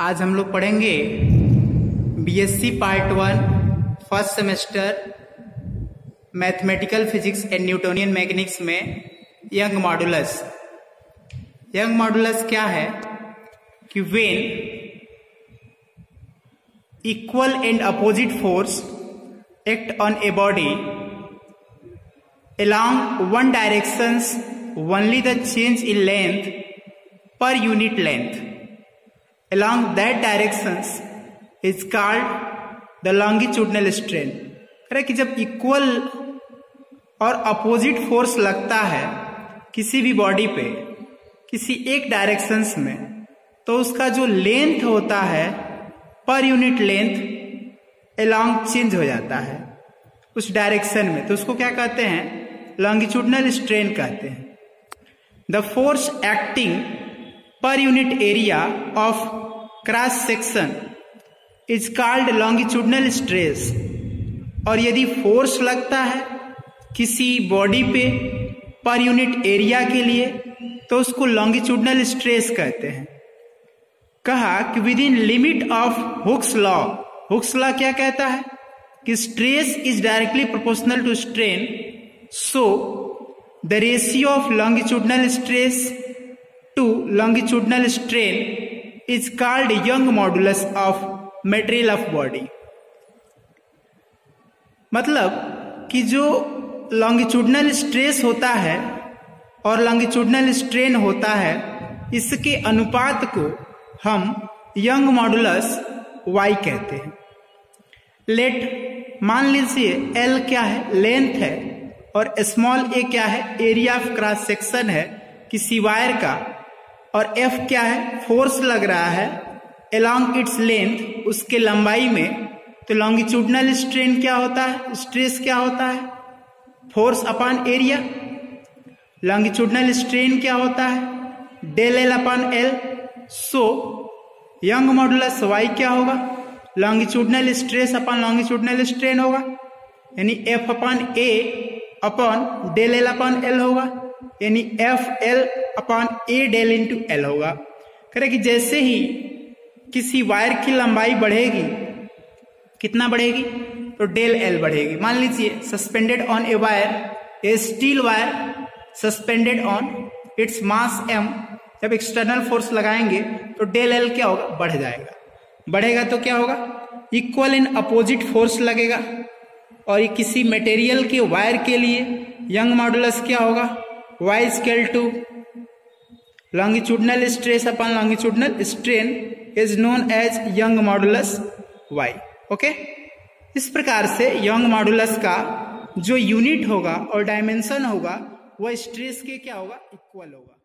आज हम लोग पढ़ेंगे BSc part 1 first semester mathematical physics and Newtonian mechanics में यंग मॉडुलस। यंग मॉडुलस क्या है कि when equal and opposite force act on a body along one directions only the change in length per unit length along that directions is called the longitudinal strain। अरे कि जब equal और opposite force लगता है किसी भी body पे किसी एक डायरेक्शंस में, तो उसका जो लेंथ होता है per unit length along change हो जाता है उस डायरेक्शन में, तो उसको क्या कहते हैं? लॉन्गिट्यूडनल स्ट्रेन कहते हैं। The force acting per unit area of cross section is called longitudinal stress. और यदि फोर्स लगता है किसी बॉडी पे पर यूनिट एरिया के लिए, तो उसको लॉन्गिट्यूडनल स्ट्रेस कहते हैं। कहा कि within limit of Hooke's law. Hooke's law क्या कहता है कि stress is directly proportional to strain, so the ratio of longitudinal stress to longitudinal strain is called Young modulus of material of body। मतलब कि जो longitudinal stress होता है और longitudinal strain होता है, इसके अनुपात को हम यंग मॉडुलस y कहते हैं। लेट मान लीजिए L क्या है? लेंथ है, और स्मॉल ए क्या है? एरिया ऑफ क्रॉस सेक्शन है किसी वायर का, और एफ क्या है? फोर्स लग रहा है अलोंग इट्स लेंथ, उसके लंबाई में। तो लॉन्गिट्यूडनल स्ट्रेन क्या होता है? स्ट्रेस क्या होता है? Force upon area. Longitudinal strain क्या होता है? Del L upon L. So Young modulus Y क्या होगा? Longitudinal stress upon longitudinal strain होगा, यानी F upon A upon del L upon L होगा, यानी F L upon A del into L होगा। करें कि जैसे ही किसी वायर की लंबाई बढ़ेगी, कितना बढ़ेगी? तो डेल एल बढ़ेगी। मान लीजिए suspended on a wire, a steel wire suspended on its mass M, जब एक्सटर्नल फोर्स लगाएंगे तो डेल एल क्या होगा? बढ़ जाएगा। बढ़ेगा तो क्या होगा? इक्वल एंड अपोजिट फोर्स लगेगा। और ये किसी मटेरियल के वायर के लिए यंग मॉडुलस क्या होगा? y equal to longitudinal stress upon longitudinal strain is known as Young modulus y। Okay, इस प्रकार से यंग मॉडुलस का जो यूनिट होगा और डायमेंशन होगा वह स्ट्रेस के क्या होगा? इक्वल होगा।